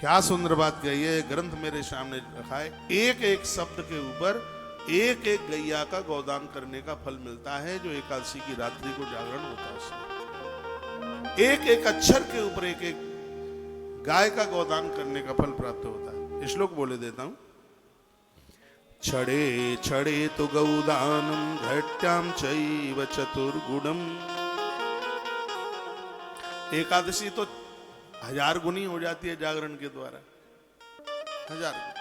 क्या सुंदर बात कही है। ग्रंथ मेरे सामने रखा है, एक एक शब्द के ऊपर एक एक गैया का गोदान करने का फल मिलता है। जो एकादशी की रात्रि को जागरण होता है उसमें एक एक अक्षर के ऊपर एक एक गाय का गोदान करने का फल प्राप्त होता है। श्लोक बोले देता हूं। छड़े छड़े तो गौदानम घट्याम चैव चतुर्गुणम। एकादशी तो 1000 गुनी हो जाती है जागरण के द्वारा, 1000 गुनी।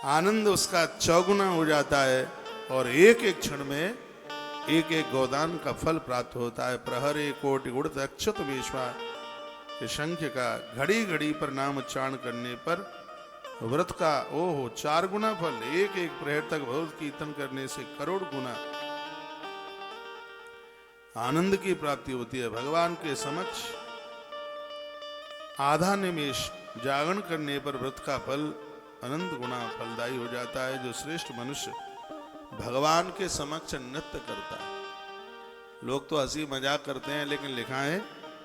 आनंद उसका 4 गुना हो जाता है और एक एक क्षण में एक एक गोदान का फल प्राप्त होता है। प्रहरे कोटि गुण अक्षत विश्वास, शंख का घड़ी घड़ी पर नाम उच्चारण करने पर व्रत का 4 गुना फल। एक एक प्रहर तक भगवत कीर्तन करने से करोड़ गुना आनंद की प्राप्ति होती है। भगवान के समक्ष आधा निमेष जागरण करने पर व्रत का फल अनंत गुना फलदायी हो जाता है। जो श्रेष्ठ मनुष्य भगवान के समक्ष नृत्य करता है। लोग तो हंसी मजाक करते हैं, लेकिन लिखा है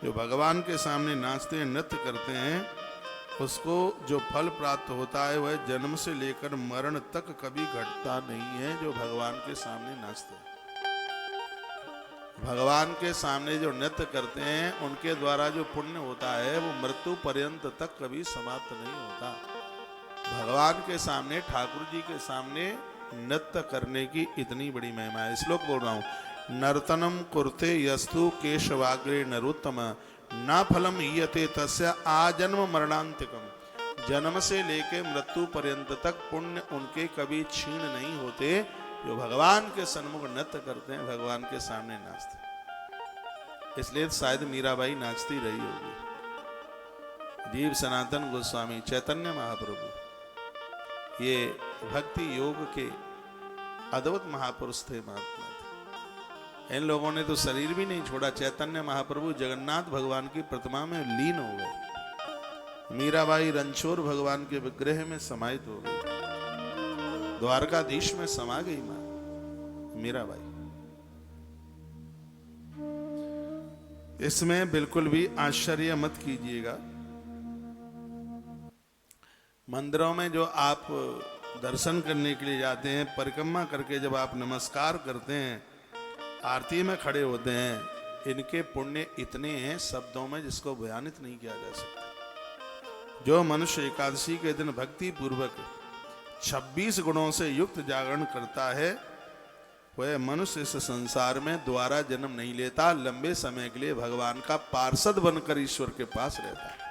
जो भगवान के सामने नाचते हैं, नृत्य करते हैं, उसको जो फल प्राप्त होता है वह जन्म से लेकर मरण तक कभी घटता नहीं है। जो भगवान के सामने नाचते हैं, भगवान के सामने जो नृत्य करते हैं, उनके द्वारा जो पुण्य होता है वो मृत्यु पर्यंत तक कभी समाप्त नहीं होता। भगवान के सामने, ठाकुर जी के सामने नृत्य करने की इतनी बड़ी महिमा है। श्लोक बोल रहा हूं। नर्तनम कुर्ते यस्तु केशवाग्रे नरोत्तम, न फलम हीयते तस्य आजन्म मरणांतिकम। जन्म से लेके मृत्यु पर्यंत तक पुण्य उनके कभी क्षीण नहीं होते। जो भगवान के सन्मुख नृत्य करते हैं, भगवान के सामने नाचते हैं। इसलिए शायद मीराबाई नाचती रही होगी। जीव सनातन गोस्वामी चैतन्य महाप्रभु ये भक्ति योग के अद्भुत महापुरुष थे, महात्मा थे। इन लोगों ने तो शरीर भी नहीं छोड़ा। चैतन्य महाप्रभु जगन्नाथ भगवान की प्रतिमा में लीन हो गए। मीराबाई रणछोड़ भगवान के विग्रह में समाहित हो गई। द्वारकाधीश में समा गई मां मीराबाई। इसमें बिल्कुल भी आश्चर्य मत कीजिएगा। मंदिरों में जो आप दर्शन करने के लिए जाते हैं, परिक्रमा करके जब आप नमस्कार करते हैं, आरती में खड़े होते हैं, इनके पुण्य इतने हैं शब्दों में जिसको बयानित नहीं किया जा सकता। जो मनुष्य एकादशी के दिन भक्ति पूर्वक 26 गुणों से युक्त जागरण करता है, वह मनुष्य इस संसार में दोबारा जन्म नहीं लेता। लंबे समय के लिए भगवान का पार्षद बनकर ईश्वर के पास रहता है।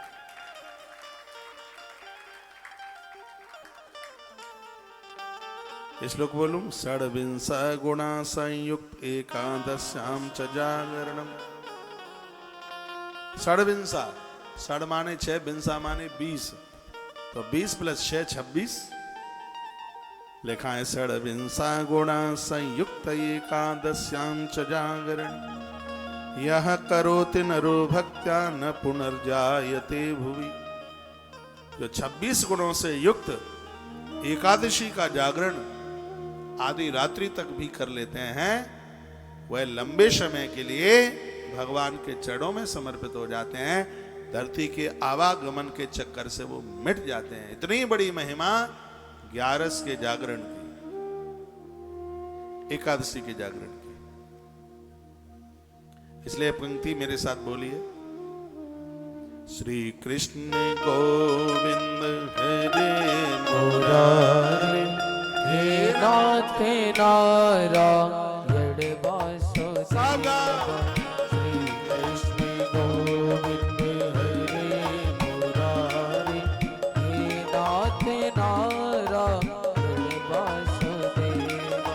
श्लोक बोलूं। षड्विंश गुणा संयुक्त एकादश्याम च जागरणम। षड्विंशा, षड माने 6, विंशा माने 20, तो 20 + 6 26 लिखा है। षड्विंशा गुणा संयुक्त एकादश्याम च जागरण, यह करोति नरो भक्त्या न पुनर्जायते भुवि। जो 26 गुणों से युक्त एकादशी का जागरण आदि रात्रि तक भी कर लेते हैं, वह लंबे समय के लिए भगवान के चरणों में समर्पित हो जाते हैं। धरती के आवागमन के चक्कर से वो मिट जाते हैं। इतनी बड़ी महिमा 11 के जागरण की, एकादशी के जागरण की। इसलिए पंक्ति मेरे साथ बोलिए। श्री कृष्ण गोविंद हरे मुरारी, हे नाथ नारायण वासुदेव। श्री कृष्ण गोविंद हरे मुरारी, हे नाथ नारायण वासुदेव।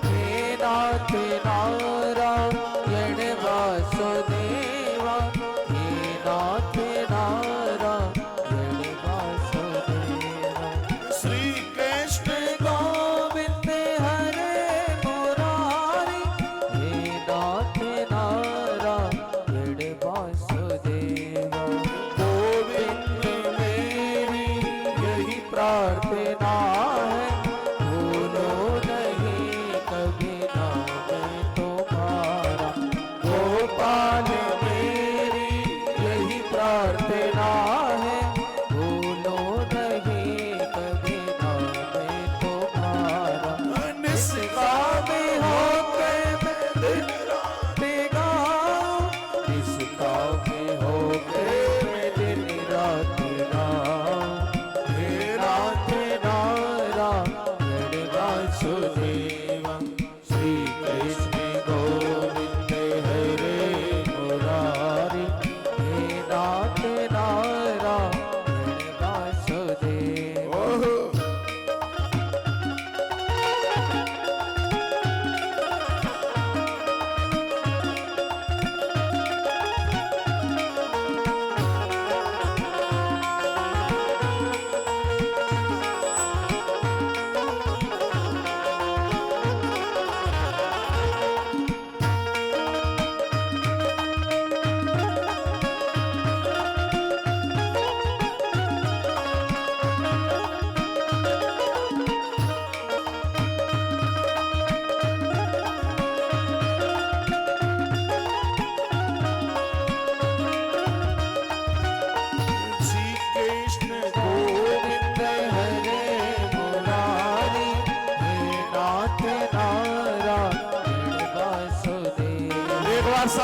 हे नाथ नारायण वासुदेव, हे नाथ नारायण वासुदेव। श्री कृष्ण गोविंद हरे मुरारी,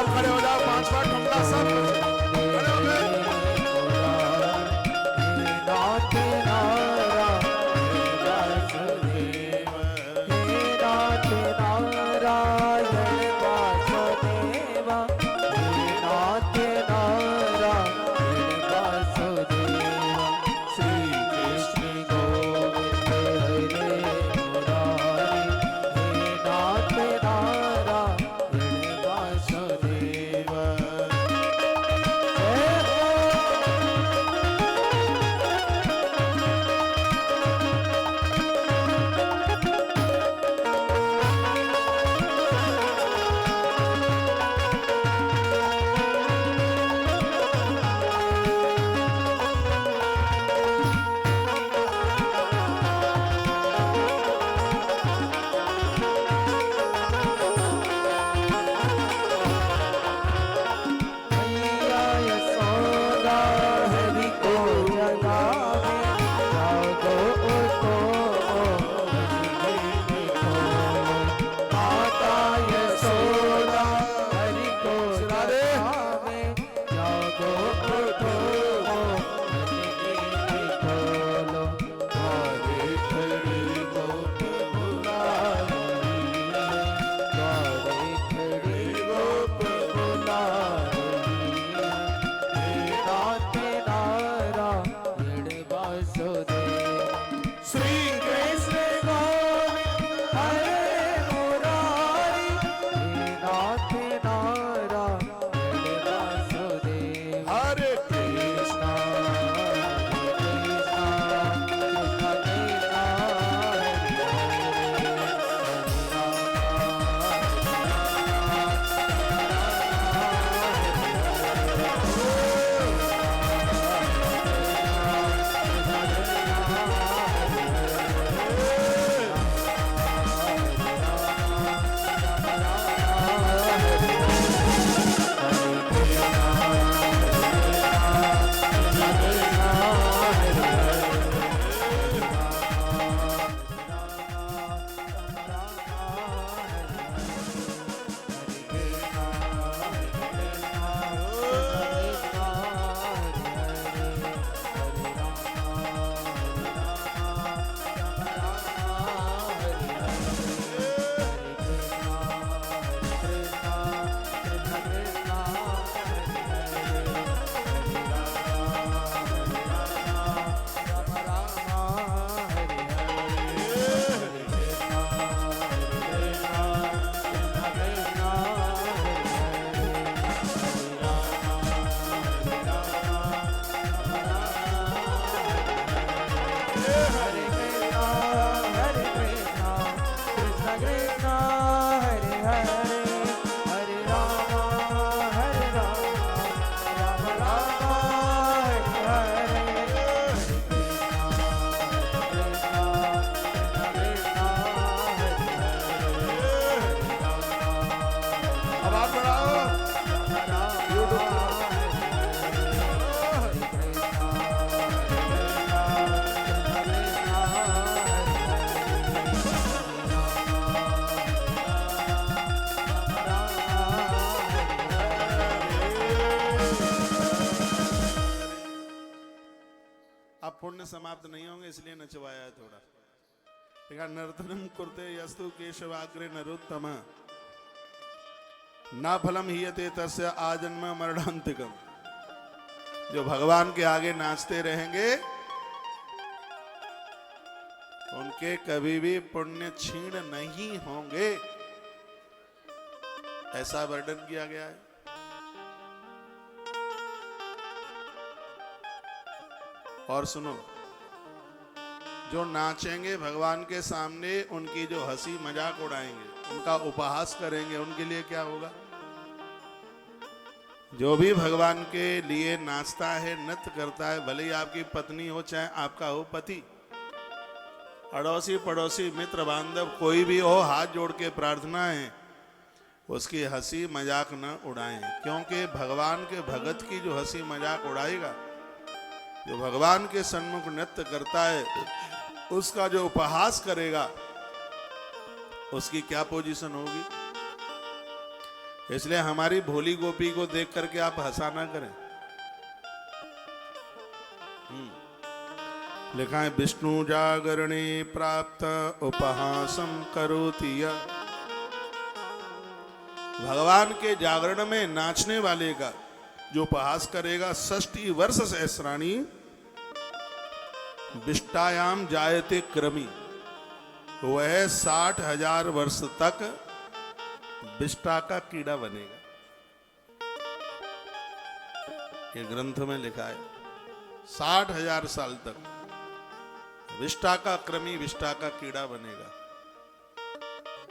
सब खड़े हो जाओ, 5 बार ठुमका सब खड़े हो गए। नाथ नारायण वासुदेव, हे नाथ नारायण वासुदेव, हे नाथ नारायण वासुदेव। श्री कृष्ण गोविंद हरे मुरारी, हे नाथ नारायण वासुदेव। मैया यशोदा हरि को जगावे, जागो उठो बजने खोलो। माता यशोदा हरि को जगावे, जागो उठो बजने खोलो। द्वारे खड़ी गोप बुला रही है, द्वारे खड़ी गोप बुला रही है। हे नाथ नारायण वासुदेव, श्री कृष्ण गोविंद हरे मुरारी, हे नाथ नारायण वासुदेव। हरे कृष्णा कृष्णा कृष्णा कृष्णा हरे हरे, आवाज बढ़ाओ। अब पुण्य समाप्त नहीं होंगे इसलिए नचवाया है थोड़ा। देखा, नर्तनम कुरते यस्तु केशवाग्रे नरोत्तम, ना फलम हीयते तस्य आजन्म मरणांतिकम। जो भगवान के आगे नाचते रहेंगे उनके कभी भी पुण्य क्षीण नहीं होंगे, ऐसा वर्णन किया गया है। और सुनो, जो नाचेंगे भगवान के सामने, उनकी जो हंसी मजाक उड़ाएंगे, उनका उपहास करेंगे, उनके लिए क्या होगा? जो भी भगवान के लिए नाचता है, नृत्य करता है, भले ही आपकी पत्नी हो चाहे आपका हो पति, अड़ोसी पड़ोसी मित्र बांधव कोई भी हो, हाथ जोड़ के प्रार्थना है उसकी हंसी मजाक न उड़ाएं, क्योंकि भगवान के भगत की जो हंसी मजाक उड़ाएगा, जो भगवान के सन्मुख नृत्य करता है, उसका जो उपहास करेगा, उसकी क्या पोजीशन होगी? इसलिए हमारी भोली गोपी को देख करके आप हंसा ना करें। लिखा है विष्णु जागरणे प्राप्त उपहासम करोति यः। भगवान के जागरण में नाचने वाले का जो उपहास करेगा 60 वर्ष सहस्राणी विष्टायाम जायते क्रमी, वह 60,000 वर्ष तक विष्टा का कीड़ा बनेगा। ये ग्रंथ में लिखा है 60,000 साल तक विष्टा का क्रमी, विष्टा का कीड़ा बनेगा।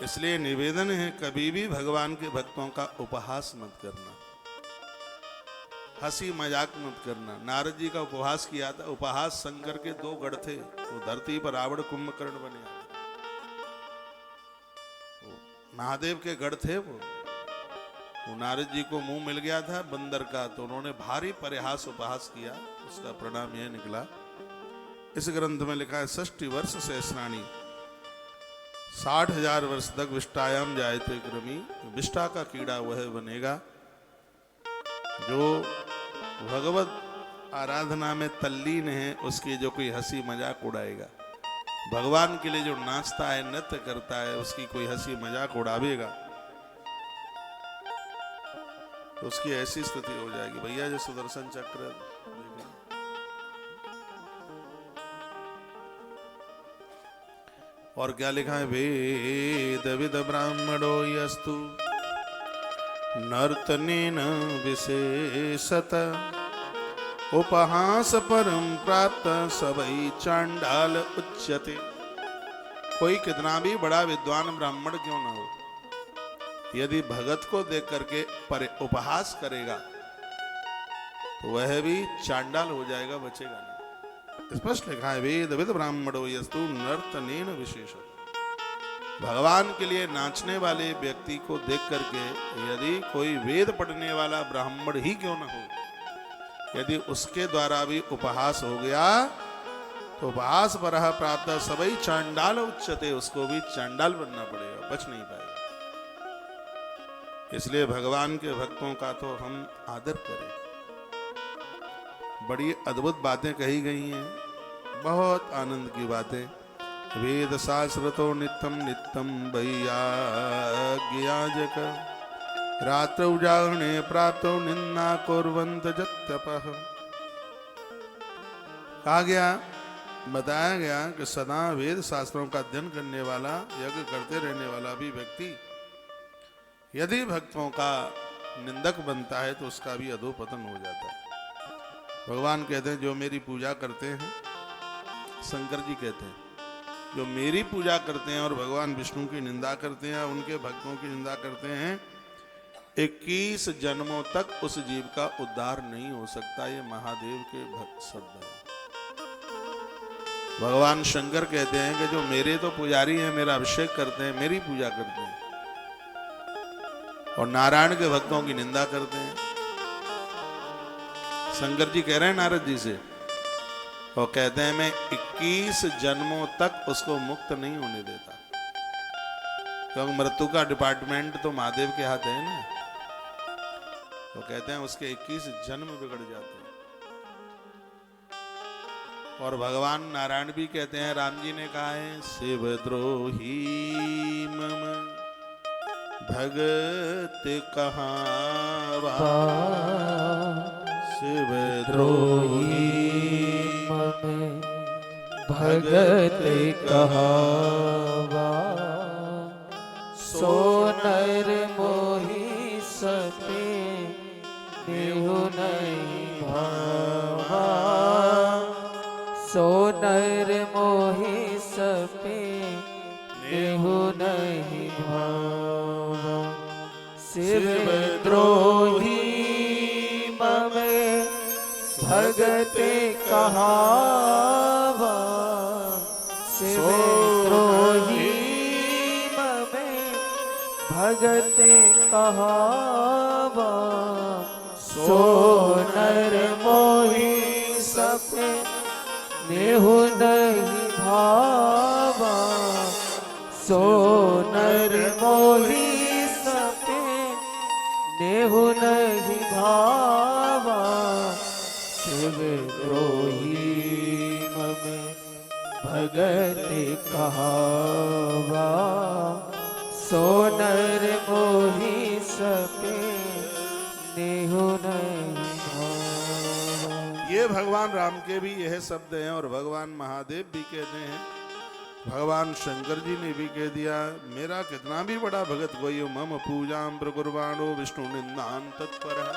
इसलिए निवेदन है कभी भी भगवान के भक्तों का उपहास मत करना, हंसी मजाक मत करना। नारद जी का उपहास किया था। उपहास शंकर के 2 गढ़ थे, वो धरती पर रावण कुंभकर्ण बने। महादेव के गढ़ थे वो नारद जी को मुंह मिल गया था बंदर का, तो उन्होंने भारी परिहास उपहास किया, उसका परिणाम यह निकला। इस ग्रंथ में लिखा है 60 वर्ष सहस्राणी, 60,000 वर्ष तक विष्टायाम जायते क्रमी, विष्टा का कीड़ा वह बनेगा जो भगवत आराधना में तल्लीन है, उसकी जो कोई हंसी मजाक उड़ाएगा। भगवान के लिए जो नाचता है, नृत्य करता है, उसकी कोई हंसी मजाक उड़ावेगा तो उसकी ऐसी स्थिति हो जाएगी। भैया जो सुदर्शन चक्र और क्या लिखा है, वेद विद ब्राह्मणो यस्तु नर्तनेन विशेषत उपहास परम प्राप्त सबई चांडाल उच्यते। कोई कितना भी बड़ा विद्वान ब्राह्मण क्यों न हो, यदि भगत को देख करके उपहास करेगा तो वह भी चांडाल हो जाएगा, बचेगा नहीं। स्पष्ट लिखा है वेद विद ब्राह्मणो यस्तु नर्तनेन विशेषत। भगवान के लिए नाचने वाले व्यक्ति को देख करके यदि कोई वेद पढ़ने वाला ब्राह्मण ही क्यों न हो, यदि उसके द्वारा भी उपहास हो गया तो उपहास परः प्राप्त सबई चांडाल उच्यते, उसको भी चांडाल बनना पड़ेगा, बच नहीं पाएगा। इसलिए भगवान के भक्तों का तो हम आदर करें। बड़ी अद्भुत बातें कही गई हैं, बहुत आनंद की बातें। वेद शास्त्रतो नित्यम नित्यम वैयाज्ञयाजक रात्रौ जागरणे प्राप्तो निन्ना कुर्वन्त जत्यपः। कहा गया, बताया गया कि सदा वेद शास्त्रों का अध्ययन करने वाला, यज्ञ करते रहने वाला भी व्यक्ति यदि भक्तों का निंदक बनता है तो उसका भी अधोपतन हो जाता है। भगवान कहते हैं जो मेरी पूजा करते हैं, शंकर जी कहते हैं जो मेरी पूजा करते हैं और भगवान विष्णु की निंदा करते हैं, उनके भक्तों की निंदा करते हैं, 21 जन्मों तक उस जीव का उद्धार नहीं हो सकता। ये महादेव के भक्त शब्द है। भगवान शंकर कहते हैं कि जो मेरे तो पुजारी हैं, मेरा अभिषेक करते हैं, मेरी पूजा करते हैं और नारायण के भक्तों की निंदा करते हैं। शंकर जी कह रहे हैं नारद जी से, और कहते हैं मैं 21 जन्मों तक उसको मुक्त नहीं होने देता, क्योंकि मृत्यु का डिपार्टमेंट तो महादेव के हाथ है ना। तो कहते हैं उसके 21 जन्म बिगड़ जाते हैं। और भगवान नारायण भी कहते हैं, राम जी ने कहा है शिवद्रोही मम भगत कहावा, शिवद्रोही मम भगत कहावा, सो नर मोहि सपे देहु नहीं भावा, सो नर मोहि सपे देहु नहीं भावा, शिवद्रोही मम भगत कहावा, शिवद्रोही मम भगत कहावा, सो नर मोहि सपे देहु नहीं भावा, सो नर मोहि सपे नेहु नहीं भावा शिव द्रोही मम भगत कहावा सो नर मोहि सके नेहु नहीं भावा। ये भगवान राम के भी यह शब्द हैं और भगवान महादेव भी कहते हैं, भगवान शंकर जी ने भी कह दिया, मेरा कितना भी बड़ा भगत कोई मम पूजाम प्रकुर्बाणो विष्णु निंदान तत्पर है।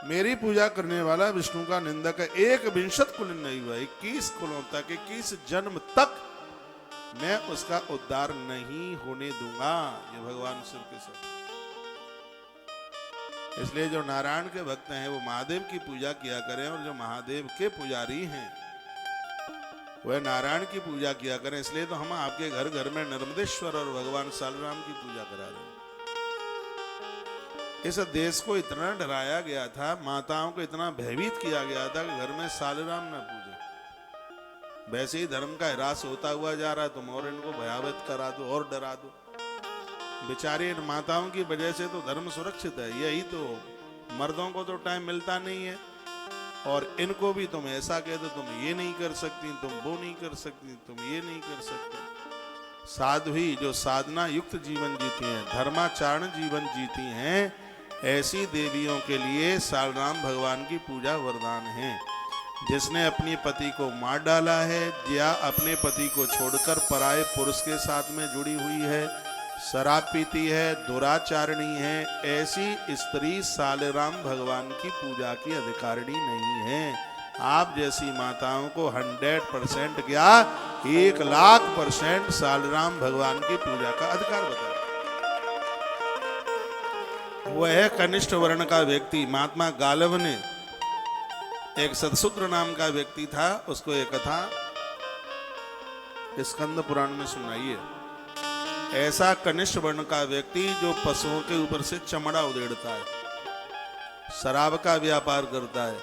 मेरी पूजा करने वाला विष्णु का निंदक है। 21 कुल नहीं हुआ, 21 कुलों तक, 21 जन्म तक मैं उसका उद्धार नहीं होने दूंगा। ये भगवान शिव के शब्द। इसलिए जो नारायण के भक्त हैं वो महादेव की पूजा किया करें, और जो महादेव के पुजारी हैं वह नारायण की पूजा किया करें। इसलिए तो हम आपके घर घर में नर्मदेश्वर और भगवान सालराम की पूजा करा रहे हैं। इस देश को इतना डराया गया था, माताओं को इतना भयभीत किया गया था कि घर में सालराम न पूजे। वैसे ही धर्म का ह्रास होता हुआ जा रहा है, तुम और इनको भयावह करा दो और डरा दो। बेचारी इन माताओं की वजह से तो धर्म सुरक्षित है। यही तो, मर्दों को तो टाइम मिलता नहीं है, और इनको भी तुम ऐसा कह दो, तुम ये नहीं कर सकती, तुम वो नहीं कर सकती, तुम ये नहीं कर सकती। साध्वी जो साधना युक्त जीवन जीती हैं, धर्माचरण जीवन जीती हैं, ऐसी देवियों के लिए सालराम भगवान की पूजा वरदान है। जिसने अपने पति को मार डाला है या अपने पति को छोड़कर पराये पुरुष के साथ में जुड़ी हुई है, शराब पीती है, दुराचारणी है, ऐसी स्त्री सालराम भगवान की पूजा की अधिकारिणी नहीं है। आप जैसी माताओं को 100% क्या 1,00,000% सालराम भगवान की पूजा का अधिकार बताया। वह कनिष्ठ वर्ण का व्यक्ति, महात्मा गालव ने, एक सतशूद्र नाम का व्यक्ति था, उसको एक कथा स्कंद पुराण में सुनाइए। ऐसा कनिष्ठ वर्ण का व्यक्ति जो पशुओं के ऊपर से चमड़ा उधेड़ता है, शराब का व्यापार करता है,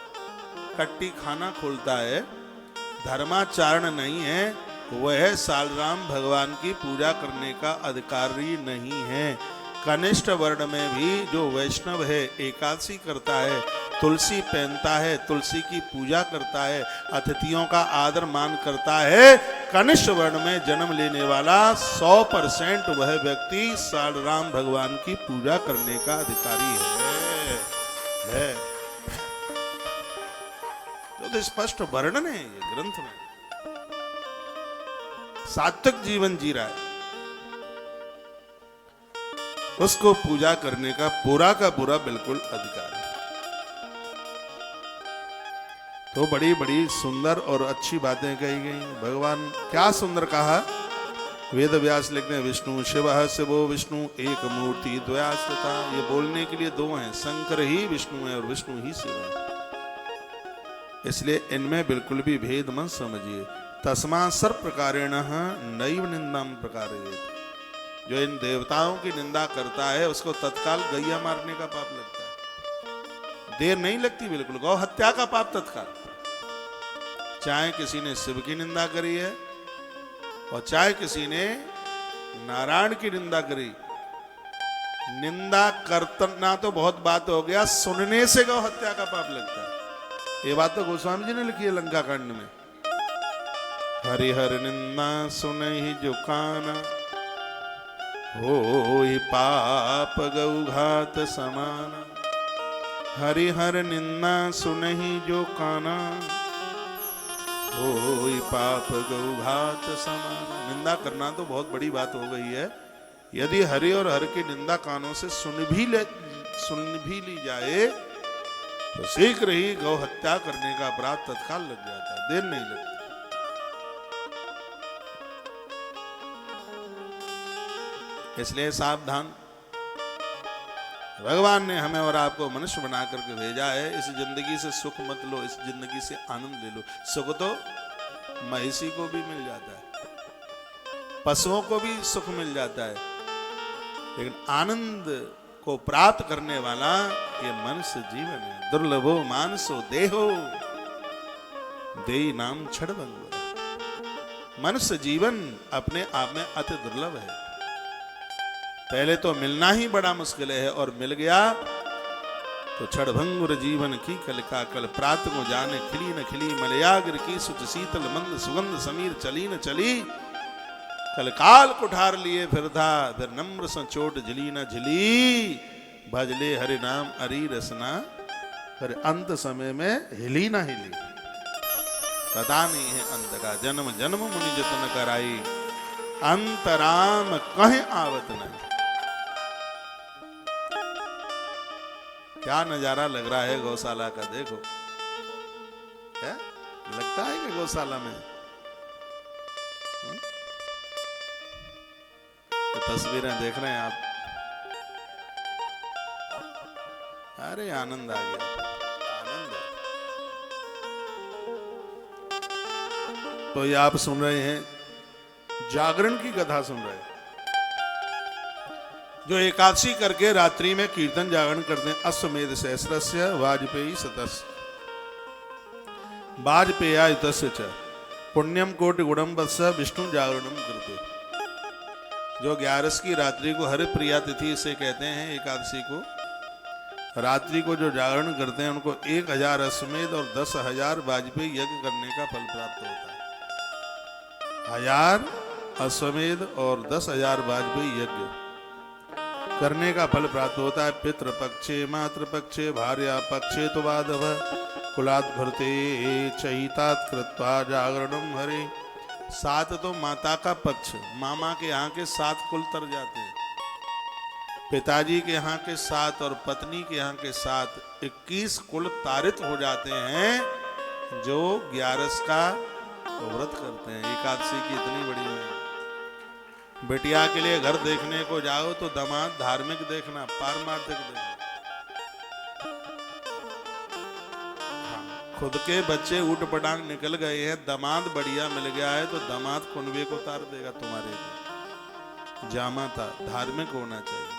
कट्टी खाना खोलता है, धर्माचरण नहीं है, वह सालराम भगवान की पूजा करने का अधिकारी नहीं है। कनिष्ठ वर्ण में भी जो वैष्णव है, एकादशी करता है, तुलसी पहनता है, तुलसी की पूजा करता है, अतिथियों का आदर मान करता है, कनिष्ठ वर्ण में जन्म लेने वाला 100% वह व्यक्ति सालराम भगवान की पूजा करने का अधिकारी है। तो स्पष्ट वर्णन है ये ग्रंथ में। सात्विक जीवन जी रहा है, उसको पूजा करने का पूरा का पूरा बिल्कुल अधिकार है। तो बड़ी बड़ी सुंदर और अच्छी बातें कही गई। भगवान क्या सुंदर कहा, वेद व्यास लिखते हैं, विष्णु शिव शिवो विष्णु एक मूर्ति द्वयास्तथा। ये बोलने के लिए दो हैं, शंकर ही विष्णु है और विष्णु ही शिव है। इसलिए इनमें बिल्कुल भी भेद मत समझिए। तस्मा सर्व प्रकारेण नैव निंदाम प्रकारेत। जो इन देवताओं की निंदा करता है उसको तत्काल गैया मारने का पाप लगता है, देर नहीं लगती बिल्कुल। गौ हत्या का पाप तत्काल। चाहे किसी ने शिव की निंदा करी है और चाहे किसी ने नारायण की निंदा करी, निंदा करना तो बहुत बात हो गया, सुनने से गौ हत्या का पाप लगता है। ये बात तो गोस्वामी जी ने लिखी है लंका कांड में। हरिहर निंदा सुन ही जो काना, होई पाप गौघात समान। हरिहर निंदा सुन ही जो काना, होई पाप गौघात समान। निंदा करना तो बहुत बड़ी बात हो गई है। यदि हरि और हर की निंदा कानों से सुन भी ली जाए तो शीघ्र ही गौ हत्या करने का अपराध तत्काल लग जाता है, देर नहीं लगती। इसलिए सावधान। भगवान ने हमें और आपको मनुष्य बना करके भेजा है। इस जिंदगी से सुख मत लो, इस जिंदगी से आनंद ले लो। सुख तो महिषी को भी मिल जाता है, पशुओं को भी सुख मिल जाता है, लेकिन आनंद को प्राप्त करने वाला ये मनुष्य जीवन है। दुर्लभो मानसो देहो देई नाम छड़बंग। मनुष्य जीवन अपने आप में अति दुर्लभ है। पहले तो मिलना ही बड़ा मुश्किल है, और मिल गया तो क्षणभंगुर जीवन की कलिका कल प्रात को जाने खिली न खिली मलयाग्र की सुच शीतल मंद सुगंध समीर चली न चली कल काल कुठार लिए फिरता फिर नम्र संचोट झिली न झिली भजले हरि नाम अरी रसना पर अंत समय में हिली ना हिली पता नहीं है अंत का जन्म जन्म मुनि जतन कराई अंतराम कहीं आवत नहीं। क्या नजारा लग रहा है गौशाला का, देखो क्या लगता है कि गौशाला में तो तस्वीरें देख रहे हैं आप, अरे आनंद आ गया, आनंद है। तो ये आप सुन रहे हैं जागरण की कथा सुन रहे हैं। जो एकादशी करके रात्रि में कीर्तन जागरण करते हैं, अश्वमेध सहस्रस्य वाजपेयी सतस्य वाजपेयायुतस्य च पुण्यम कोटि गुणम वत्स विष्णु जागरणम करते। जो 11 की रात्रि को हरि प्रिया तिथि से कहते हैं, एकादशी को रात्रि को जो जागरण करते हैं उनको 1000 अश्वमेध और 10,000 वाजपेयी यज्ञ करने का फल प्राप्त होता है। 1000 अश्वमेध और 10,000 वाजपेयी यज्ञ करने का फल प्राप्त होता है। पितृपक्षे मातृपक्षे भार्या पक्षे तो वादव कुलात् भरते चैतात कृत्वा जागरणम हरे। 7 तो माता का पक्ष, मामा के यहाँ के 7 कुल तर जाते हैं, पिताजी के यहाँ के 7 और पत्नी के यहाँ के 7, 21 कुल तारित हो जाते हैं जो 11 का व्रत करते हैं। एकादशी की इतनी बड़ी है। बेटिया के लिए घर देखने को जाओ तो दामाद धार्मिक देखना, पारमार्थिक देखना। खुद के बच्चे ऊट पटांग निकल गए हैं, दामाद बढ़िया मिल गया है तो दामाद कुनबे को उतार देगा तुम्हारे को। जामा था, धार्मिक होना चाहिए।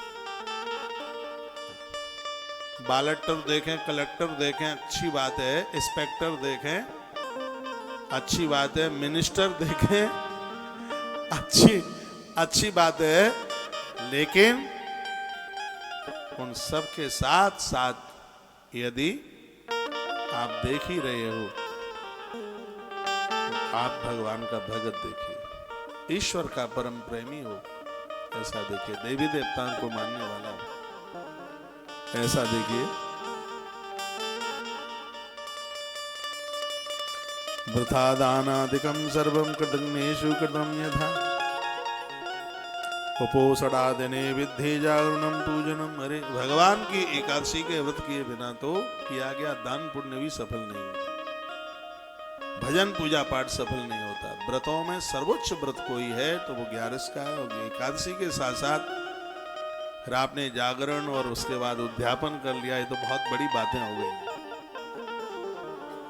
बालेक्टर देखें, कलेक्टर देखें, अच्छी बात है। इंस्पेक्टर देखें, अच्छी बात है। मिनिस्टर देखें, अच्छी बात है। लेकिन उन सब के साथ साथ यदि आप देख ही रहे हो तो आप भगवान का भगत देखिए, ईश्वर का परम प्रेमी हो ऐसा देखिए, देवी देवताओं को मानने वाला हो ऐसा देखिए। वृथा दानादिकं सर्वं कृतघ्नेषु कृतं यथा उपोषणादिने विद्धि जागरणम पूजनम। अरे भगवान की एकादशी के व्रत किए बिना तो किया गया दान पुण्य भी सफल नहीं होता, भजन पूजा पाठ सफल नहीं होता। व्रतों में सर्वोच्च व्रत कोई है तो वो 11 का है। और एकादशी के साथ साथ फिर आपने जागरण और उसके बाद उद्यापन कर लिया, ये तो बहुत बड़ी बातें हो गई।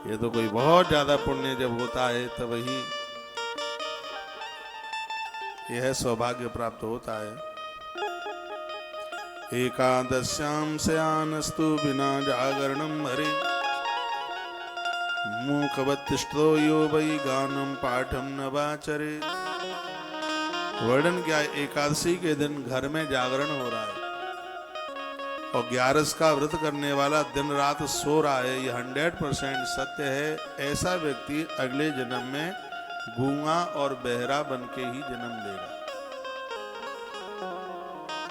ये तो कोई बहुत ज्यादा पुण्य जब होता है तब ही यह सौभाग्य प्राप्त होता है। एकादश्याम स्यानस्तु बिना जागरणम हरे मूकवत्तिष्ठो यो वै गानम पाठम न वाचरे। वर्णन क्या है, एकादशी के दिन घर में जागरण हो रहा है और 11 का व्रत करने वाला दिन रात सो रहा है, ये 100% सत्य है। ऐसा व्यक्ति अगले जन्म में गूंगा और बहरा बन के ही जन्म लेगा।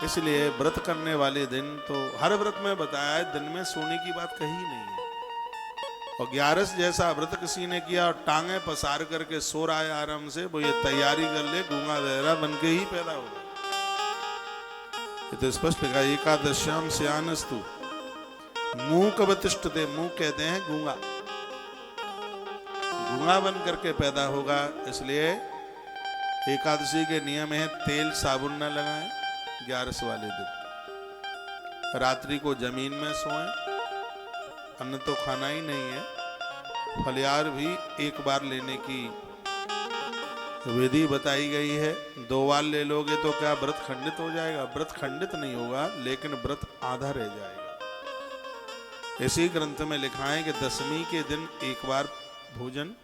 इसलिए व्रत करने वाले दिन तो हर व्रत में बताया है, दिन में सोने की बात कही नहीं है। और 11 जैसा व्रत किसी ने किया और टांगे पसार करके सो रहा है आराम से, वो ये तैयारी कर ले गूंगा बहरा बन के ही पैदा होगा। ये तो स्पष्ट लिखा, एकादश्याम स्यानस्तु मूकवतिष्ठते। मूक कहते हैं गूंगा, गूंगा बन करके पैदा होगा। इसलिए एकादशी के नियम है तेल साबुन न लगाएं 11 वाले दिन। रात्रि को जमीन में सोएं, अन्न तो खाना ही नहीं है। फलियार भी एक बार लेने की विधि बताई गई है। 2 बार ले लोगे तो क्या व्रत खंडित हो जाएगा? व्रत खंडित नहीं होगा, लेकिन व्रत आधा रह जाएगा। इसी ग्रंथ में लिखा है कि 10वीं के दिन एक बार भोजन,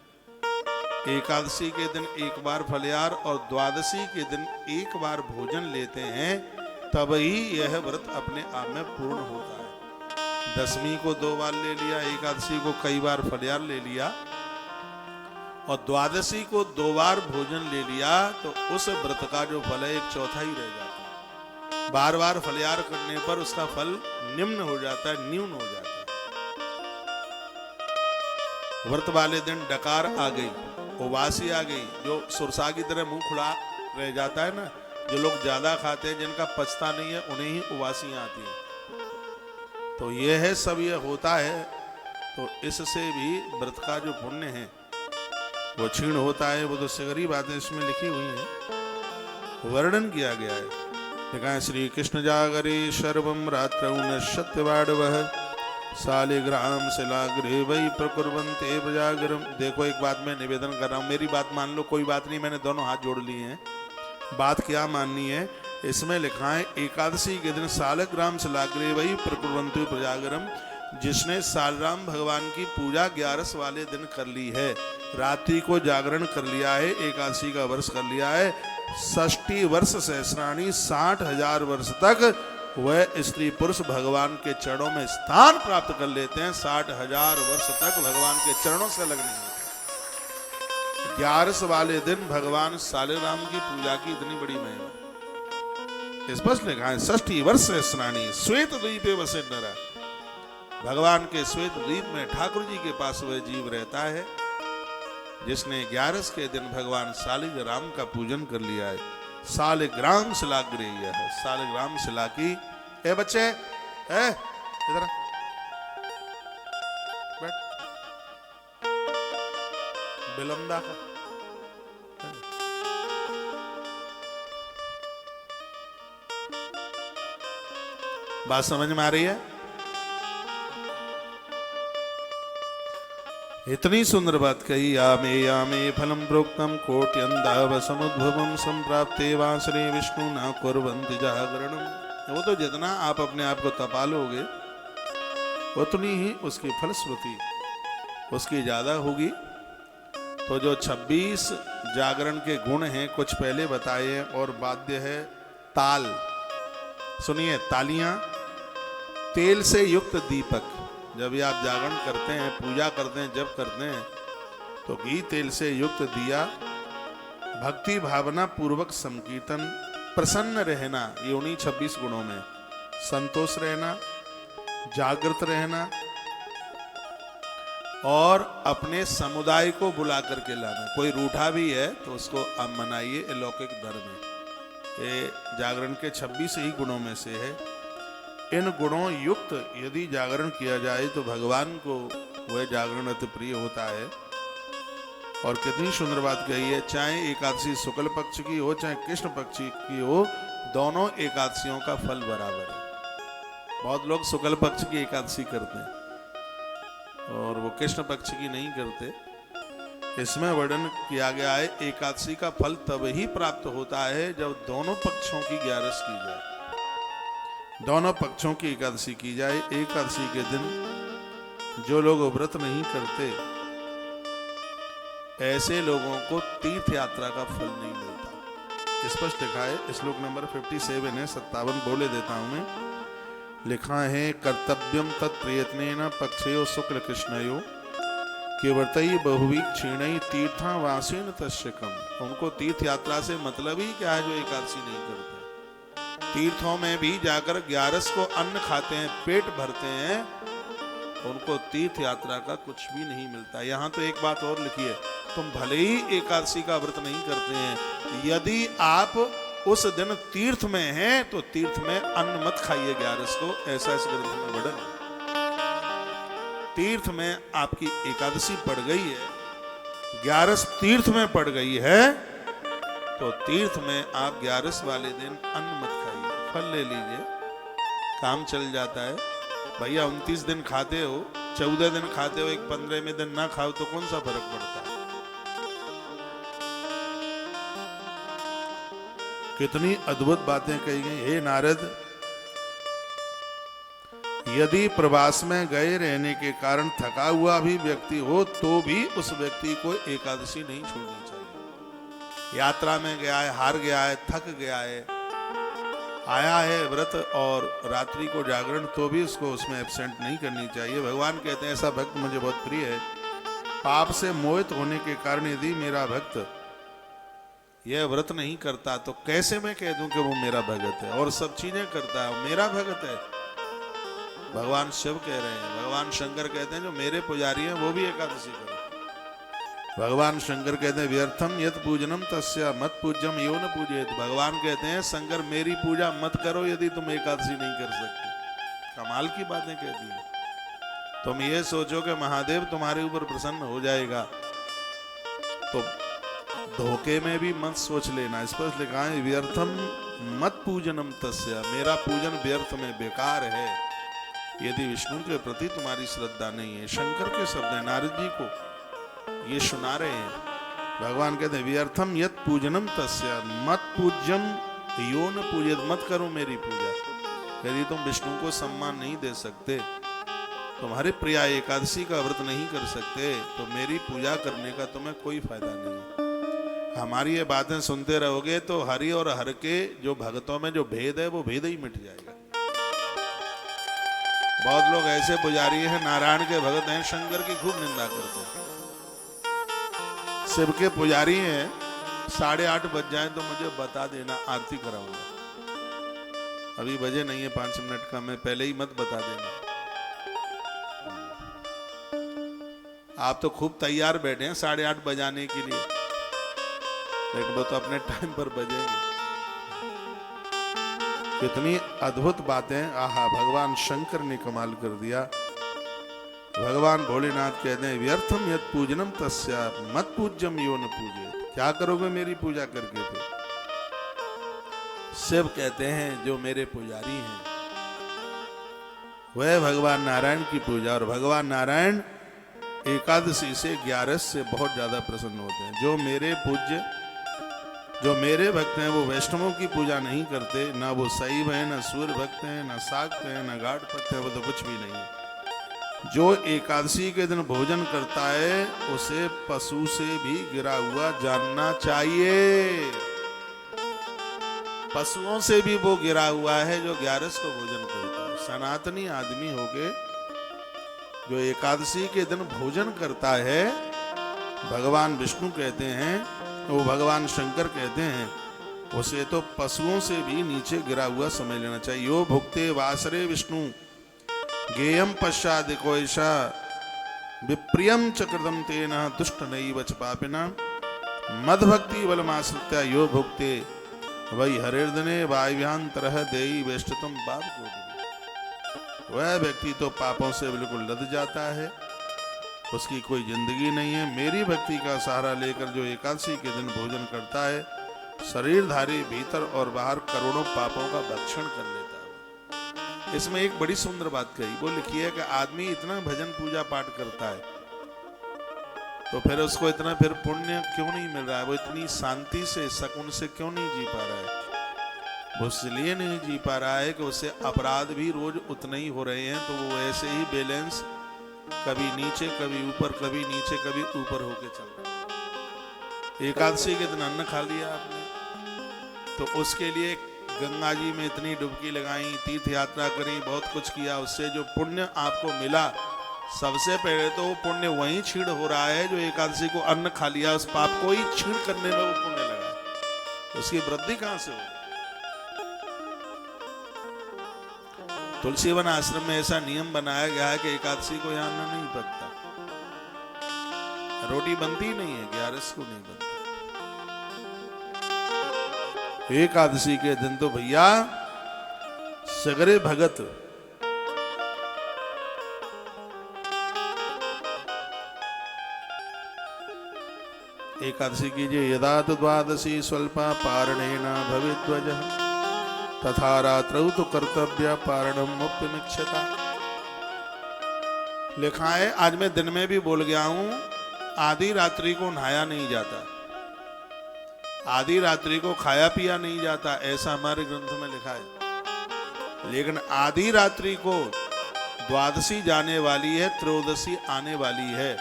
एकादशी के दिन एक बार फलियार और द्वादशी के दिन एक बार भोजन लेते हैं, तब ही यह व्रत अपने आप में पूर्ण होता है। दशमी को 2 बार ले लिया, एकादशी को कई बार फलियार ले लिया और द्वादशी को 2 बार भोजन ले लिया, तो उस व्रत का जो फल है 1/4 ही रह जाता है। बार बार फलियार करने पर उसका फल निम्न हो जाता है, न्यून हो जाता है। व्रत वाले दिन डकार आ गई, उबासी आ गई, जो सुरसा की तरह मुंह खुला रह जाता है ना, जो लोग ज्यादा खाते हैं, जिनका पचता नहीं है, उन्हें ही उबासियां आती हैं। तो ये है, सब ये होता है। तो इससे भी व्रत का जो पुण्य है वो क्षीण होता है। वो तो सगरी बातें इसमें लिखी हुई हैं, वर्णन किया गया है। लिखा है, श्री कृष्ण जागरे शर्वम रात्रौ नश्यत्यवाडवः शालिग्राम शिलाग्रे वै प्रकुर्वन्ते प्रजागरम। देखो, एक बात मैं निवेदन कर रहा हूँ, मेरी बात मान लो, कोई बात नहीं, मैंने दोनों हाथ जोड़ लिए हैं। बात क्या माननी है? इसमें लिखा है, एकादशी के दिन शालिग्राम शिलाग्रे वै प्रकुर्वन्ते प्रजागरम। जिसने शालिग्राम भगवान की पूजा 11 वाले दिन कर ली है, रात्रि को जागरण कर लिया है, एकादशी का वर्ष कर लिया है, 60 वर्ष सहस्राणी 60,000 वर्ष तक वह स्त्री पुरुष भगवान के चरणों में स्थान प्राप्त कर लेते हैं। 60,000 वर्ष तक भगवान के चरणों से अलग नहीं होते। 11 वाले दिन भगवान शालिग्राम की पूजा की इतनी बड़ी महिमा स्पष्ट लिखा है। 60 वर्ष स्नानी श्वेत द्वीपे वसे नरा। भगवान के श्वेत द्वीप में ठाकुर जी के पास वह जीव रहता है जिसने 11 के दिन भगवान शालिग्राम का पूजन कर लिया है। शालिग्राम शिलाग्रे है, शालिग्राम शिला की। ए बच्चे, इधर बैठ, बिलंदा का बात समझ में आ रही है? इतनी सुंदर बात कही। यामे फलम प्रोक्तम कोट्यंदाव समुद्भवम संप्राप्ते वासरे विष्णु न कुर्वन्ति जागरणम। वो तो जितना आप अपने आप को तपा लोगे उतनी ही उसकी फलश्रुति उसकी ज्यादा होगी। तो जो 26 जागरण के गुण हैं कुछ पहले बताए हैं, और वाद्य है ताल। सुनिए, तालियां, तेल से युक्त दीपक। जब भी आप जागरण करते हैं, पूजा करते हैं, जब करते हैं, तो घी तेल से युक्त दिया, भक्ति भावना पूर्वक संकीर्तन, प्रसन्न रहना, ये उन्हीं 26 गुणों में, संतोष रहना, जागृत रहना, और अपने समुदाय को बुला करके लाना। कोई रूठा भी है तो उसको आप मनाइए, अलौकिक धर्म है। ये जागरण के 26 ही गुणों में से है। इन गुणों युक्त यदि जागरण किया जाए तो भगवान को वह जागरण अति प्रिय होता है। और कितनी सुंदर बात कही है, चाहे एकादशी शुक्ल पक्ष की हो चाहे कृष्ण पक्ष की हो, दोनों एकादशियों का फल बराबर है। बहुत लोग शुक्ल पक्ष की एकादशी करते हैं और वो कृष्ण पक्ष की नहीं करते। इसमें वर्णन किया गया है, एकादशी का फल तब ही प्राप्त होता है जब दोनों पक्षों की 11 की जाए, दोनों पक्षों की एकादशी की जाए। एकादशी के दिन जो लोग व्रत नहीं करते, ऐसे लोगों को तीर्थ यात्रा का फल नहीं मिलता। स्पष्ट लिखा है, श्लोक नंबर 57 है, 57 बोले देता हूं मैं। लिखा है, कर्तव्यम तत्प्रयत्नेन पक्षयो शुक्ल कृष्णयो केवर्तई बहुवी क्षीणई तीर्था वासेन तस्यकम। उनको तीर्थ यात्रा से मतलब ही क्या है जो एकादशी नहीं करते। तीर्थों में भी जाकर 11 को अन्न खाते हैं, पेट भरते हैं, उनको तीर्थ यात्रा का कुछ भी नहीं मिलता। यहाँ तो एक बात और लिखी है, तुम भले ही एकादशी का व्रत नहीं करते हैं, यदि आप उस दिन तीर्थ में हैं तो तीर्थ में अन्न मत खाइए 11 को। ऐसा इस ग्रंथ में वर्णन है। तीर्थ में आपकी एकादशी पड़ गई है, 11 तीर्थ में पड़ गई है, तो तीर्थ में आप 11 वाले दिन अन्न मत खाइए, फल ले लीजिए, काम चल जाता है। भैया 29 दिन खाते हो, 14 दिन खाते हो, एक 15वें दिन ना खाओ तो कौन सा फर्क पड़ता है? कितनी अद्भुत बातें कही गई। हे नारद, यदि प्रवास में गए रहने के कारण थका हुआ भी व्यक्ति हो तो भी उस व्यक्ति को एकादशी नहीं छोड़नी चाहिए। यात्रा में गया है, हार गया है, थक गया है, आया है व्रत और रात्रि को जागरण, तो भी उसको उसमें एब्सेंट नहीं करनी चाहिए। भगवान कहते हैं ऐसा भक्त मुझे बहुत प्रिय है। पाप से मोहित होने के कारण यदि मेरा भक्त यह व्रत नहीं करता तो कैसे मैं कह दूं कि वो मेरा भगत है, और सब चीजें करता है, मेरा भगत है। भगवान शिव कह रहे हैं, भगवान शंकर कहते हैं जो मेरे पुजारी हैं वो भी एकादशी करो। भगवान शंकर कहते हैं व्यर्थम यत पूजनम तस्य मत पूज्यम यो न पूजेत। भगवान कहते हैं शंकर मेरी पूजा मत करो यदि तुम एकादशी नहीं कर सकते। कमाल की बातें कह दी। तुम ये सोचो कि महादेव तुम्हारे ऊपर प्रसन्न हो जाएगा तो धोखे में भी मत सोच लेना। स्पष्ट लिखा है व्यर्थम मत पूजनम तस्य, मेरा पूजन व्यर्थ में बेकार है यदि विष्णु के प्रति तुम्हारी श्रद्धा नहीं है। शंकर के शब्द है, नारद जी को ये सुना रहे हैं। भगवान कहते हैं व्यर्थम यत पूजनम तस्य मत पूज्यम यो न पूजित, मत करो मेरी पूजा। यदि तुम विष्णु को सम्मान नहीं दे सकते, तुम्हारे प्रिया एकादशी का व्रत नहीं कर सकते, तो मेरी पूजा करने का तुम्हें कोई फायदा नहीं। हमारी ये बातें सुनते रहोगे तो हरि और हर के जो भक्तों में जो भेद है वो भेद ही मिट जाएगा। बहुत लोग ऐसे पुजारी हैं, नारायण के भगत हैं, शंकर की खूब निंदा करते हैं। शिव के पुजारी हैं, 8:30 बज जाए तो मुझे बता देना, आरती कराऊंगा। अभी बजे नहीं है 5 मिनट का, मैं पहले ही मत बता देना। आप तो खूब तैयार बैठे हैं 8:30 बजाने के लिए, लेकिन वो तो अपने टाइम पर बजेंगे। कितनी अद्भुत बातें, आहा, भगवान शंकर ने कमाल कर दिया। भगवान भोलेनाथ कहते हैं व्यर्थम यत पूजनम तस्या मत पूज्यम यो न पूजे। क्या करोगे मेरी पूजा करके? फिर शिव कहते हैं जो मेरे पुजारी हैं वह भगवान नारायण की पूजा, और भगवान नारायण एकादशी से 11 से बहुत ज्यादा प्रसन्न होते हैं। जो मेरे पूज्य, जो मेरे भक्त हैं वो वैष्णवों की पूजा नहीं करते, ना वो शैव है, ना सूर्य भक्त हैं, ना शाक्त हैं, ना गाढ़ भक्त है, वो तो कुछ भी नहीं है। जो एकादशी के दिन भोजन करता है उसे पशु से भी गिरा हुआ जानना चाहिए। पशुओं से भी वो गिरा हुआ है जो 11 को भोजन करता है। सनातनी आदमी होके जो एकादशी के दिन भोजन करता है, भगवान विष्णु कहते हैं, वो भगवान शंकर कहते हैं, उसे तो पशुओं से भी नीचे गिरा हुआ समझ लेना चाहिए। यो भुक्ते वासरे विष्णु गेयम पश्चाद कोयशा विप्रियम चक्रदम तेन दुष्ट नैव च पापिना मदभक्ति बलमाश्रित्य यो भुक्ते वही हरिर्दने वायव्यांतरः देई वेष्टतम पाप को। वह व्यक्ति तो पापों से बिल्कुल लद जाता है, उसकी कोई जिंदगी नहीं है। मेरी भक्ति का सहारा लेकर जो एकादशी के दिन भोजन करता है, शरीरधारी भीतर और बाहर करोड़ों पापों का भक्षण कर लेता है। इसमें एक बड़ी सुंदर बात कही, वो लिखी है कि आदमी इतना भजन पूजा पाठ करता है तो फिर उसको इतना फिर पुण्य क्यों नहीं मिल रहा है? वो इतनी शांति से, सकून से क्यों नहीं जी पा रहा है? वो इसलिए नहीं जी पा रहा है कि उससे अपराध भी रोज उतने ही हो रहे हैं, तो वो ऐसे ही बैलेंस कभी नीचे कभी ऊपर, कभी नीचे कभी ऊपर होके चल रहा है। एकादशी के दिन अन्न खा लिया आपने तो उसके लिए गंगा जी में इतनी डुबकी लगाई, तीर्थ यात्रा करी, बहुत कुछ किया, उससे जो पुण्य आपको मिला, सबसे पहले तो वो पुण्य वहीं छीड़ हो रहा है जो एकादशी को अन्न खा लिया, उस पाप को ही छीड़ करने में वो पुण्य लगा, उसकी वृद्धि कहां से हो? तुलसीवन आश्रम में ऐसा नियम बनाया गया है कि एकादशी को यहाँ अन्न नहीं पकता, रोटी बनती नहीं है, 11 को नहीं बनती। एकादशी के दिन तो भैया सगरे भगत एकादशी कीजिए। यदा तो द्वादशी स्वल्पा पारणेन भवेद्वजः तथा रात्रौ तो कर्तव्य पारणम मुप्यमिक्षता। लिखा है, आज मैं दिन में भी बोल गया हूं, आधी रात्रि को नहाया नहीं जाता, आधी रात्रि को खाया पिया नहीं जाता, ऐसा हमारे ग्रंथ में लिखा है। लेकिन आधी रात्रि को द्वादशी जाने वाली है, त्रयोदशी आने वाली है।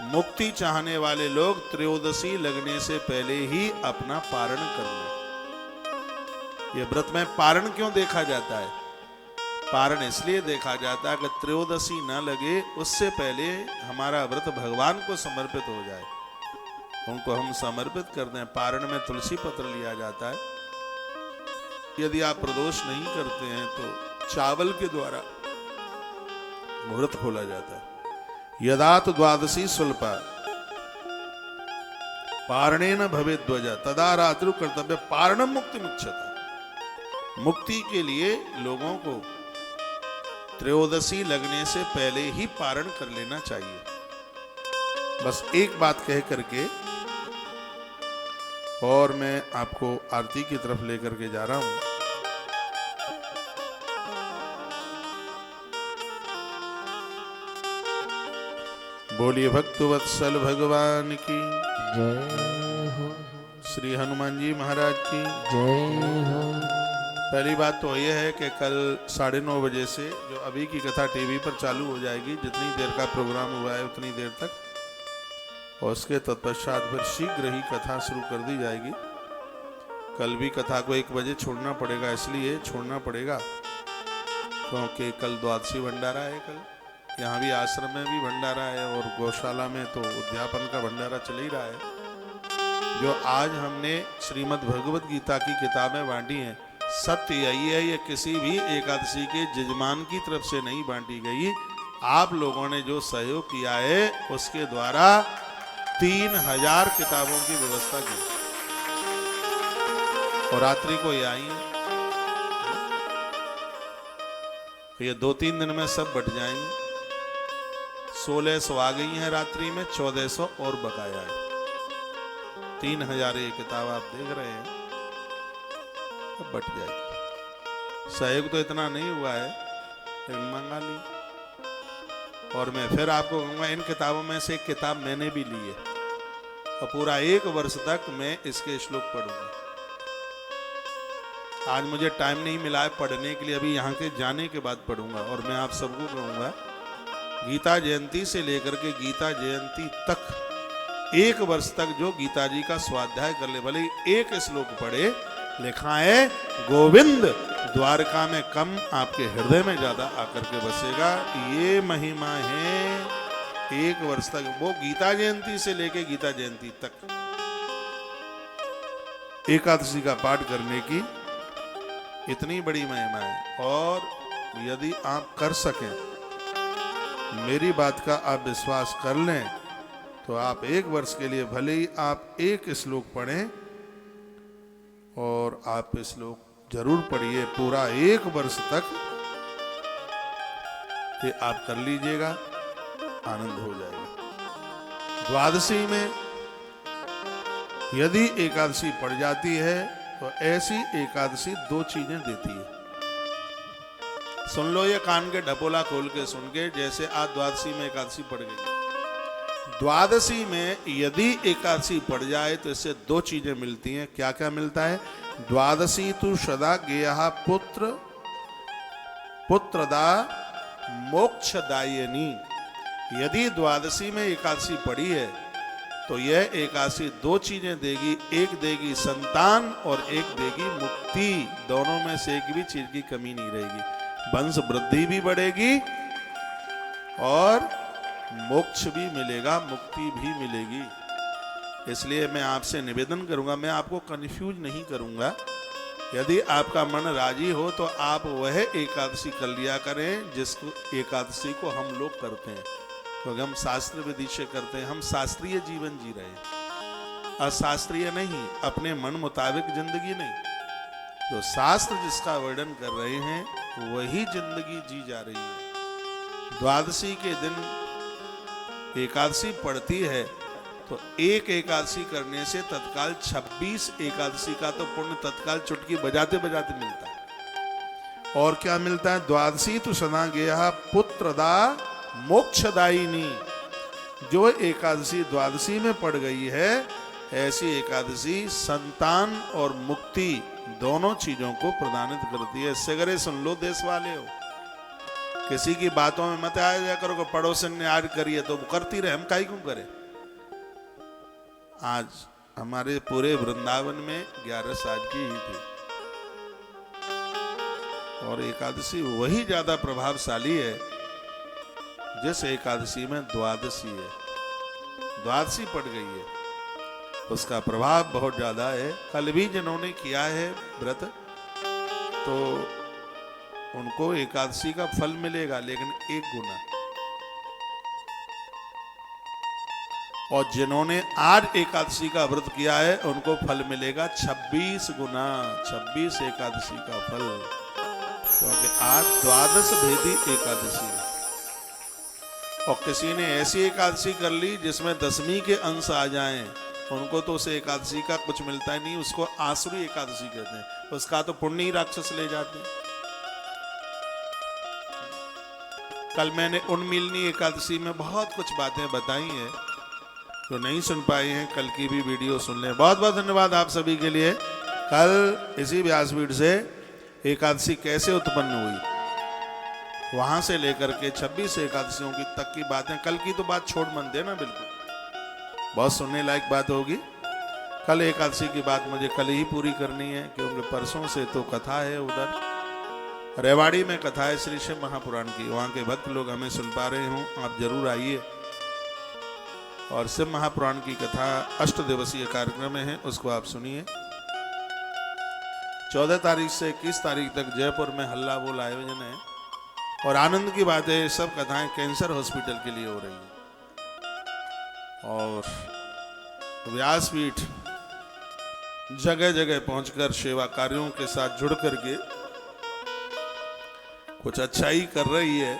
मुक्ति चाहने वाले लोग त्रयोदशी लगने से पहले ही अपना पारण कर लें। ये व्रत में पारण क्यों देखा जाता है? पारण इसलिए देखा जाता है कि त्रयोदशी न लगे उससे पहले हमारा व्रत भगवान को समर्पित हो जाए, उनको हम समर्पित कर दें। पारण में तुलसी पत्र लिया जाता है। यदि आप प्रदोष नहीं करते हैं तो चावल के द्वारा मुहूर्त खोला जाता है। यदात द्वादशी स्वल्पा पारणेन भवेत् ध्वजा तदा रात्रु कर्तव्य पारणम मुक्ति मुच्यते। मुक्ति के लिए लोगों को त्रयोदशी लगने से पहले ही पारण कर लेना चाहिए। बस एक बात कह करके और मैं आपको आरती की तरफ लेकर के जा रहा हूं। बोलिए भक्तवत्सल भगवान की जय हो। श्री हनुमान जी महाराज की जय हो। पहली बात तो यह है कि कल 9:30 बजे से जो अभी की कथा टीवी पर चालू हो जाएगी, जितनी देर का प्रोग्राम हुआ है उतनी देर तक, और उसके तत्पश्चात फिर शीघ्र ही कथा शुरू कर दी जाएगी। कल भी कथा को 1 बजे छोड़ना पड़ेगा, इसलिए छोड़ना पड़ेगा क्योंकि कल द्वादशी भंडारा है। कल यहाँ भी आश्रम में भी भंडारा है और गौशाला में तो उद्यापन का भंडारा चल ही रहा है। जो आज हमने श्रीमद् भगवद गीता की किताबें बांटी हैं, सत्य यही है ये किसी भी एकादशी के जजमान की तरफ से नहीं बांटी गई। आप लोगों ने जो सहयोग किया है उसके द्वारा 3000 किताबों की व्यवस्था की और रात्रि को ये आई है। ये 2-3 दिन में सब बट जाएंगे। 1600 आ गई हैं रात्रि में, 1400 और बकाया है। 3000 ये किताब आप देख रहे हैं, अब बट जाएगी। सहयोग तो इतना नहीं हुआ है लेकिन मंगा ली। और मैं फिर आपको कहूँगा, इन किताबों में से एक किताब मैंने भी ली है और पूरा 1 वर्ष तक मैं इसके श्लोक पढ़ूंगा। आज मुझे टाइम नहीं मिला है पढ़ने के लिए, अभी यहाँ के जाने के बाद पढ़ूंगा। और मैं आप सबको कहूँगा, गीता जयंती से लेकर के गीता जयंती तक 1 वर्ष तक जो गीता जी का स्वाध्याय कर ले, भले एक श्लोक पढ़े, लिखा है गोविंद द्वारका में कम आपके हृदय में ज्यादा आकर के बसेगा। ये महिमा है 1 वर्ष तक, वो गीता जयंती से लेके गीता जयंती तक एकादशी का पाठ करने की इतनी बड़ी महिमा है। और यदि आप कर सकें, मेरी बात का आप विश्वास कर लें, तो आप 1 वर्ष के लिए भले ही आप 1 श्लोक पढ़ें और आप श्लोक जरूर पढ़िए, पूरा 1 वर्ष तक ये आप कर लीजिएगा, आनंद हो जाएगा। द्वादशी में यदि एकादशी पड़ जाती है तो ऐसी एकादशी 2 चीजें देती है। सुन लो ये कान के ढपोला खोल के सुन के, जैसे आज द्वादशी में एकादशी पड़ गई। द्वादशी में यदि एकादशी पड़ जाए तो इससे 2 चीजें मिलती हैं। क्या क्या मिलता है? द्वादशी तु सदा गेयः पुत्र पुत्रदा मोक्षदायिनी। यदि द्वादशी में एकादशी पड़ी है तो यह एकादशी 2 चीजें देगी, एक देगी संतान और एक देगी मुक्ति। दोनों में से एक भी चीज की कमी नहीं रहेगी। वंश वृद्धि भी बढ़ेगी और मोक्ष भी मिलेगा, मुक्ति भी मिलेगी। इसलिए मैं आपसे निवेदन करूंगा, मैं आपको कंफ्यूज नहीं करूंगा। यदि आपका मन राजी हो तो आप वह एकादशी कर लिया करें जिसको एकादशी को हम लोग करते हैं, क्योंकि हम शास्त्र विधि से करते हैं। हम शास्त्रीय जीवन जी रहे हैं, अशास्त्रीय नहीं, अपने मन मुताबिक जिंदगी नहीं। जो शास्त्र जिसका वर्णन कर रहे हैं वही जिंदगी जी जा रही है। द्वादशी के दिन एकादशी पड़ती है तो एक एकादशी करने से तत्काल 26 एकादशी का तो पुण्य तत्काल चुटकी बजाते बजाते मिलता है। और क्या मिलता है? द्वादशी तो सदा गेयः पुत्रदा मोक्षदायिनी। जो एकादशी द्वादशी में पड़ गई है, ऐसी एकादशी संतान और मुक्ति दोनों चीजों को प्रदानित करती है। इससे करे सुन लो देश वाले हो, किसी की बातों में मत आ जाया करो। पड़ोसन ने आज करी है तो वो करती रहे, हम काहे क्यों करें। आज हमारे पूरे वृंदावन में 11 साल की ही थी, और एकादशी वही ज्यादा प्रभावशाली है जिस एकादशी में द्वादशी है। द्वादशी पड़ गई है, उसका प्रभाव बहुत ज्यादा है। कल भी जिन्होंने किया है व्रत तो उनको एकादशी का फल मिलेगा, लेकिन 1 गुना। और जिन्होंने आज एकादशी का व्रत किया है उनको फल मिलेगा 26 गुना, 26 एकादशी का फल, क्योंकि आज द्वादश भेदी एकादशी है। और किसी ने ऐसी एकादशी कर ली जिसमें दशमी के अंश आ जाएं, उनको तो उस एकादशी का कुछ मिलता ही नहीं, उसको आसुरी एकादशी कहते हैं, उसका तो पुण्य ही राक्षस ले जाते हैं। कल मैंने उन्मीलनी एकादशी में बहुत कुछ बातें बताई हैं, जो नहीं सुन पाए हैं कल की भी वीडियो सुन लें। बहुत बहुत धन्यवाद आप सभी के लिए। कल इसी व्यासपीठ से एकादशी कैसे उत्पन्न हुई, वहां से लेकर के 26 एकादशियों की तक की बातें, कल की तो बात छोड़ मन देना, बिल्कुल बहुत सुनने लायक बात होगी। कल एकादशी की बात मुझे कल ही पूरी करनी है, क्योंकि परसों से तो कथा है, उधर रेवाड़ी में कथा है श्री शिव महापुराण की, वहाँ के भक्त लोग हमें सुन पा रहे हों, आप जरूर आइए। और शिव महापुराण की कथा 8 दिवसीय कार्यक्रम है, उसको आप सुनिए। 14 तारीख से 21 तारीख तक जयपुर में हल्ला बोल आयोजन है। और आनंद की बात है, सब कथाएं कैंसर हॉस्पिटल के लिए हो रही हैं। और व्यासपीठ जगह जगह पहुंचकर सेवा कार्यों के साथ जुड़ करके कुछ अच्छा ही कर रही है।